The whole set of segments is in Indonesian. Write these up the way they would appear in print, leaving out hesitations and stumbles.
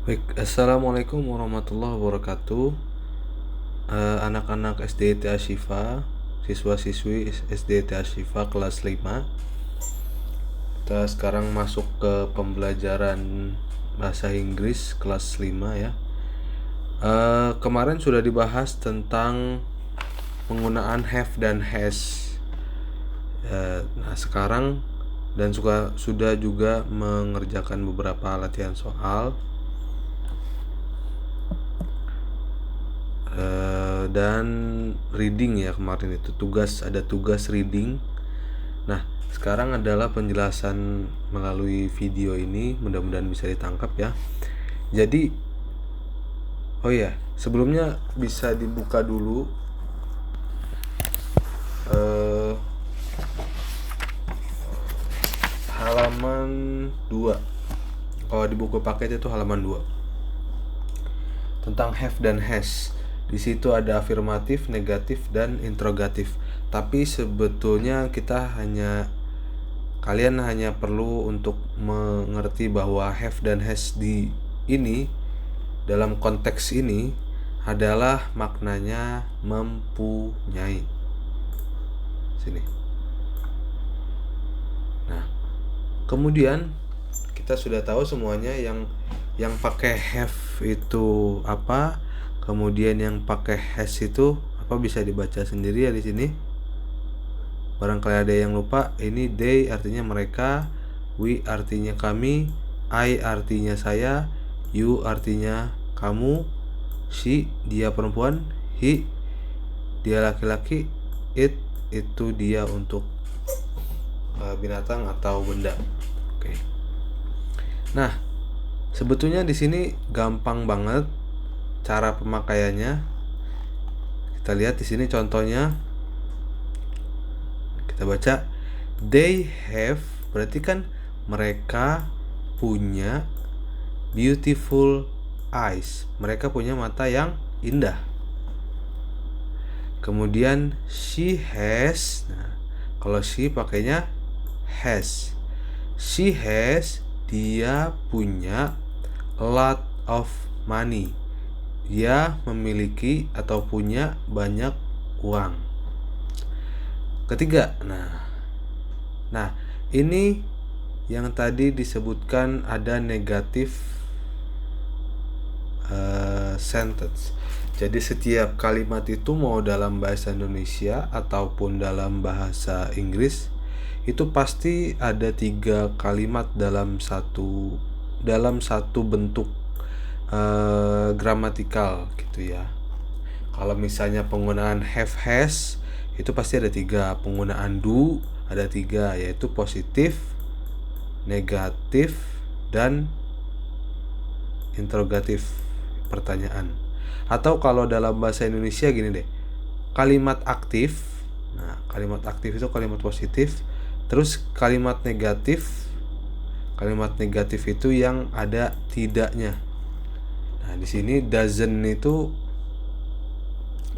Baik, assalamualaikum warahmatullahi wabarakatuh. Anak-anak SD TA Syifa, siswa-siswi SD TA Syifa kelas 5. Kita sekarang masuk ke pembelajaran bahasa Inggris kelas 5 ya. Kemarin sudah dibahas tentang penggunaan have dan has. Nah, sekarang dan sudah juga mengerjakan beberapa latihan soal. Dan reading ya, kemarin itu ada tugas reading. Nah, sekarang adalah penjelasan melalui video ini, mudah-mudahan bisa ditangkap ya. Jadi, oh ya, sebelumnya bisa dibuka dulu halaman 2. Kalau di buku paket itu halaman 2. Tentang have dan has. Di situ ada afirmatif, negatif, dan interrogatif. Tapi sebetulnya kalian hanya perlu untuk mengerti bahwa have dan has di ini, dalam konteks ini, adalah maknanya mempunyai. Sini. Nah, kemudian kita sudah tahu semuanya yang pakai have itu apa, kemudian yang pakai has itu apa, bisa dibaca sendiri ya di sini. Barangkali ada yang lupa, ini they artinya mereka, we artinya kami, I artinya saya, you artinya kamu, she dia perempuan, he dia laki-laki, it itu dia untuk binatang atau benda. Oke. Nah, sebetulnya di sini gampang banget cara pemakaiannya. Kita lihat di sini contohnya. Kita baca, they have, berarti kan mereka punya beautiful eyes. Mereka punya mata yang indah. Kemudian she has, nah, kalau she pakainya has. She has, dia punya a lot of money. Dia memiliki atau punya banyak uang. Ketiga, nah ini yang tadi disebutkan ada negatif sentence. Jadi setiap kalimat itu mau dalam bahasa Indonesia ataupun dalam bahasa Inggris itu pasti ada 3 kalimat dalam satu bentuk gramatikal gitu ya. Kalau misalnya penggunaan have has itu pasti ada 3. Penggunaan do ada 3, yaitu positif, negatif, dan interrogatif, pertanyaan. Atau kalau dalam bahasa Indonesia gini deh, kalimat aktif. Nah, kalimat aktif itu kalimat positif. Terus kalimat negatif itu yang ada tidaknya. Nah, di sini doesn't itu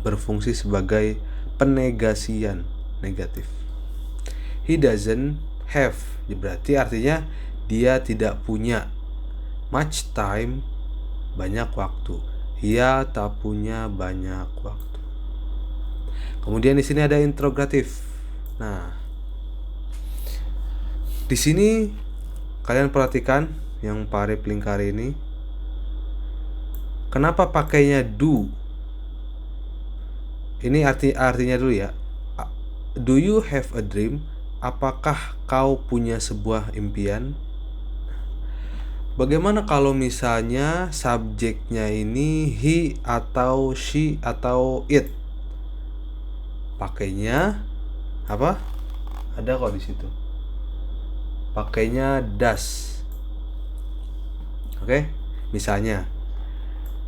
berfungsi sebagai penegasian negatif. He doesn't have, berarti artinya dia tidak punya much time, banyak waktu. Ia tak punya banyak waktu. Kemudian di sini ada interrogatif. Nah, di sini kalian perhatikan yang pare pelingkar ini. Kenapa pakainya do? Ini artinya dulu ya. Do you have a dream? Apakah kau punya sebuah impian? Bagaimana kalau misalnya subjeknya ini he atau she atau it? Pakainya apa? Ada kok di situ. Pakainya does. Oke? Misalnya,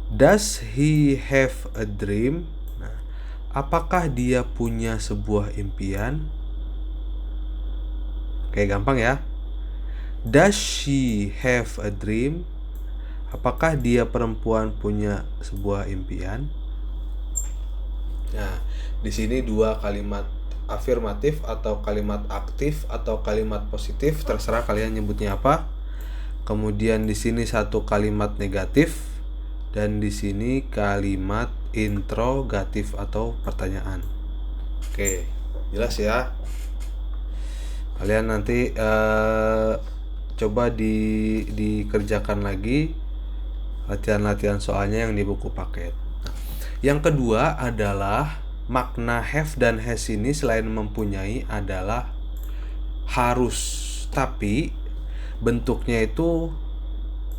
does he have a dream? Nah, apakah dia punya sebuah impian? Oke, gampang ya. Does she have a dream? Apakah dia perempuan punya sebuah impian? Nah, di sini 2 kalimat afirmatif atau kalimat aktif atau kalimat positif, terserah kalian nyebutnya apa. Kemudian di sini satu kalimat negatif dan di sini kalimat interrogatif atau pertanyaan. Oke, jelas ya. Kalian nanti coba dikerjakan lagi latihan-latihan soalnya yang di buku paket. Yang kedua adalah makna have dan has ini selain mempunyai adalah harus, tapi bentuknya itu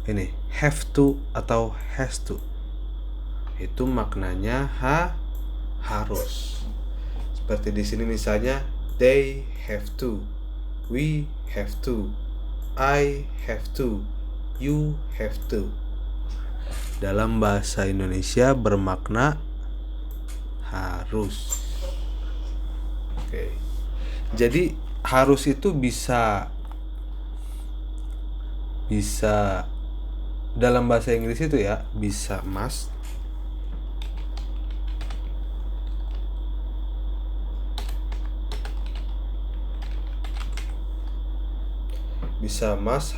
ini have to atau has to. Itu maknanya harus. Seperti di sini misalnya they have to, we have to, I have to, you have to. Dalam bahasa Indonesia bermakna harus. Oke. Jadi harus itu bisa dalam bahasa Inggris itu ya, bisa must,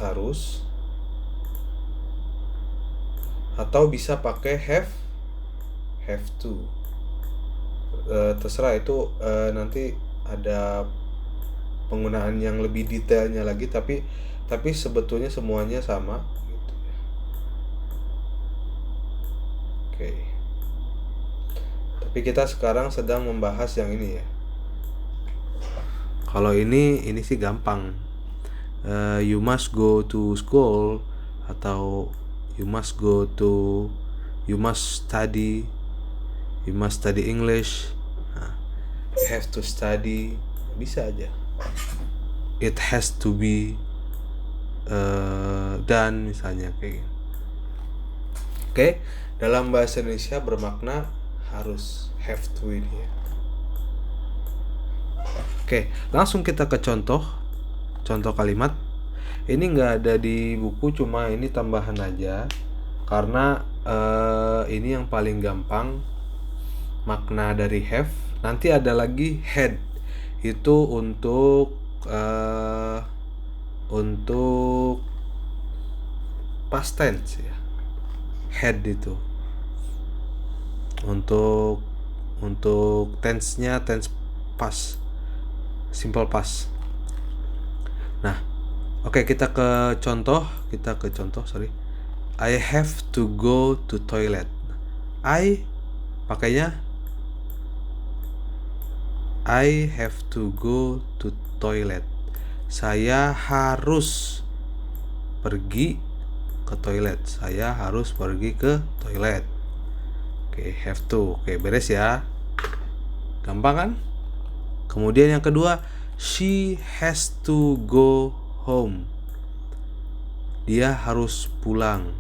harus, atau bisa pakai have to. Terserah itu, nanti ada penggunaan yang lebih detailnya lagi, tapi sebetulnya semuanya sama gitu ya. Oke. Tapi kita sekarang sedang membahas yang ini ya. Kalau ini sih gampang. You must go to school atau you must study English. You have to study, bisa aja. It has to be done misalnya kayak gitu. Oke, dalam bahasa Indonesia bermakna harus, have to ini ya. Oke, langsung kita ke contoh kalimat. Ini nggak ada di buku, cuma ini tambahan aja karena ini yang paling gampang makna dari have. Nanti ada lagi had, itu untuk past tense ya. Had itu untuk tense-nya tense past, simple past. Nah, oke, kita ke contoh. I have to go to toilet. I pakainya I have to go to toilet. Saya harus pergi ke toilet. Oke, have to. Oke, beres ya. Gampang kan? Kemudian yang kedua, she has to go home. Dia harus pulang.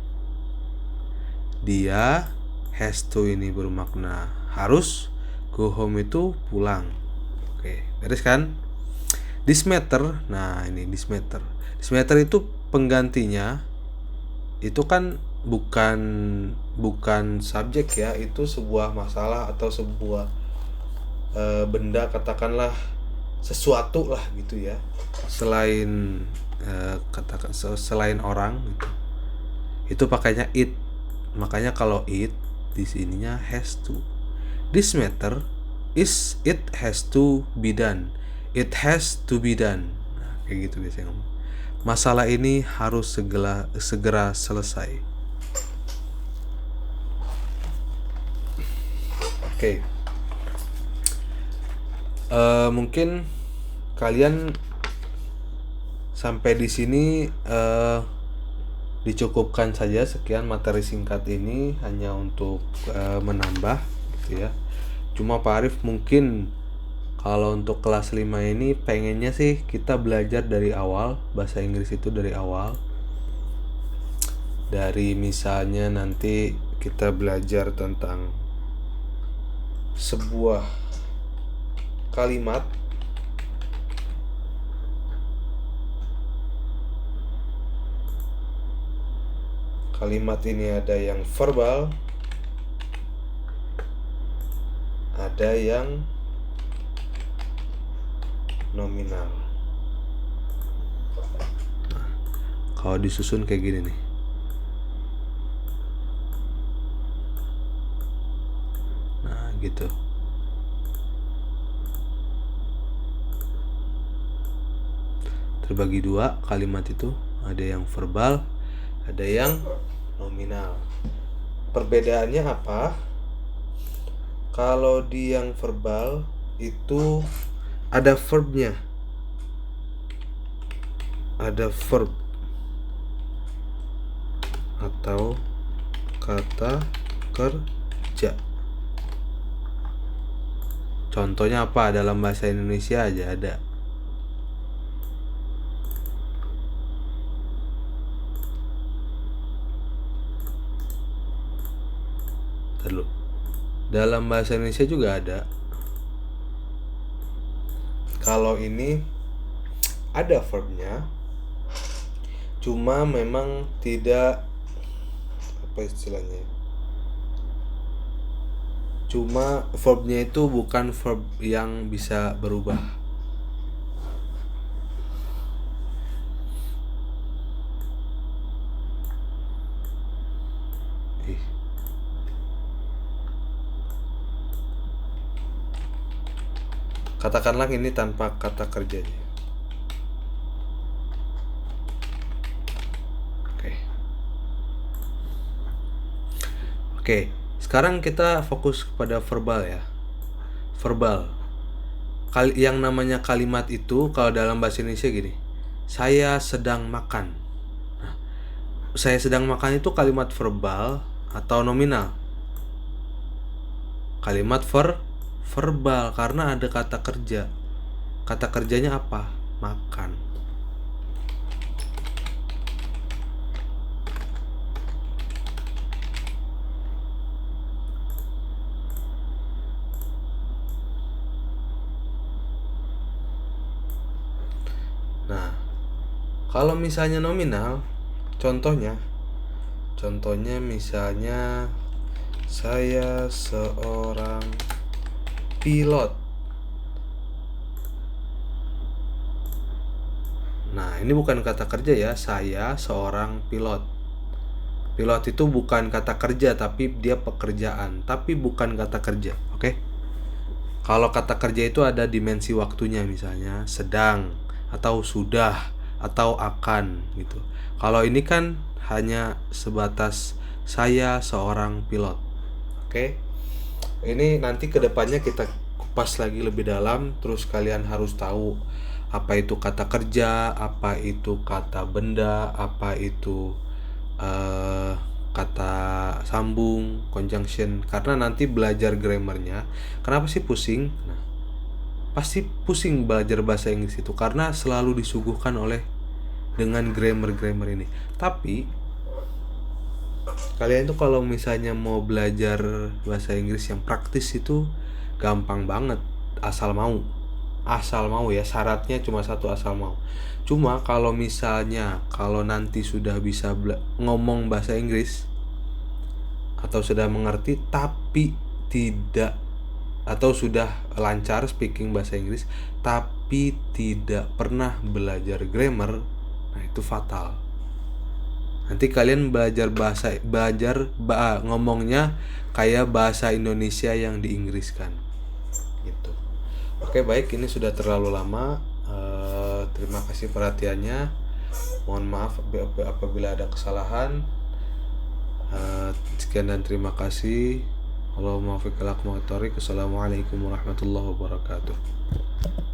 Dia has to ini bermakna harus, go home itu pulang. Oke, beres kan? This matter. Nah, ini this matter. This matter itu penggantinya itu kan bukan subjek ya, itu sebuah masalah atau sebuah benda, katakanlah sesuatu lah gitu ya. Selain selain orang gitu. Itu pakainya it. Makanya kalau it di sininya has to. This matter it has to be done. It has to be done. Nah, kayak gitu biasanya. Masalah ini harus segera selesai. Oke. Mungkin kalian sampai di sini dicukupkan saja. Sekian materi singkat ini hanya untuk menambah gitu ya. Cuma Pak Arif mungkin kalau untuk kelas 5 ini pengennya sih kita belajar dari awal, bahasa Inggris itu dari awal. Dari misalnya nanti kita belajar tentang sebuah kalimat ini ada yang verbal, ada yang nominal. Kalau disusun kayak gini nih. Nah, gitu. Terbagi dua kalimat itu, ada yang verbal, ada yang nominal. Perbedaannya apa? Kalau di yang verbal itu ada verbnya, ada verb atau kata kerja. Contohnya apa? Dalam bahasa Indonesia aja ada. Terus dalam bahasa Indonesia juga ada. Kalau ini ada verbnya, cuma memang tidak, apa istilahnya, cuma verbnya itu bukan verb yang bisa berubah. Katakanlah ini tanpa kata kerjanya. Oke, sekarang kita fokus kepada verbal ya. Verbal. Yang namanya kalimat itu kalau dalam bahasa Indonesia gini. Saya sedang makan. Nah, saya sedang makan itu kalimat verbal atau nominal? Kalimat verbal karena ada kata kerja. Kata kerjanya apa? Makan. Nah, kalau misalnya nominal, contohnya misalnya saya seorang pilot. Nah, ini bukan kata kerja ya, saya seorang pilot. Pilot itu bukan kata kerja, tapi dia pekerjaan, tapi bukan kata kerja, oke? Kalau kata kerja itu ada dimensi waktunya, misalnya sedang, atau sudah, atau akan gitu. Kalau ini kan hanya sebatas saya seorang pilot, oke? Ini nanti kedepannya kita kupas lagi lebih dalam, terus kalian harus tahu apa itu kata kerja, apa itu kata benda, apa itu kata sambung, conjunction. Karena nanti belajar grammarnya, kenapa sih pusing? Nah, pasti pusing belajar bahasa Inggris itu karena selalu disuguhkan dengan grammar ini. Tapi kalian tuh kalau misalnya mau belajar bahasa Inggris yang praktis itu gampang banget, asal mau ya, syaratnya cuma satu, asal mau. Cuma kalau nanti sudah bisa ngomong bahasa Inggris atau sudah mengerti tapi tidak, atau sudah lancar speaking bahasa Inggris tapi tidak pernah belajar grammar, nah itu fatal. Nanti kalian ngomongnya kayak bahasa Indonesia yang diinggriskan gitu. Oke, baik, ini sudah terlalu lama. Terima kasih perhatiannya. Mohon maaf apabila ada kesalahan. Sekian dan terima kasih. Assalamualaikum warahmatullahi wabarakatuh.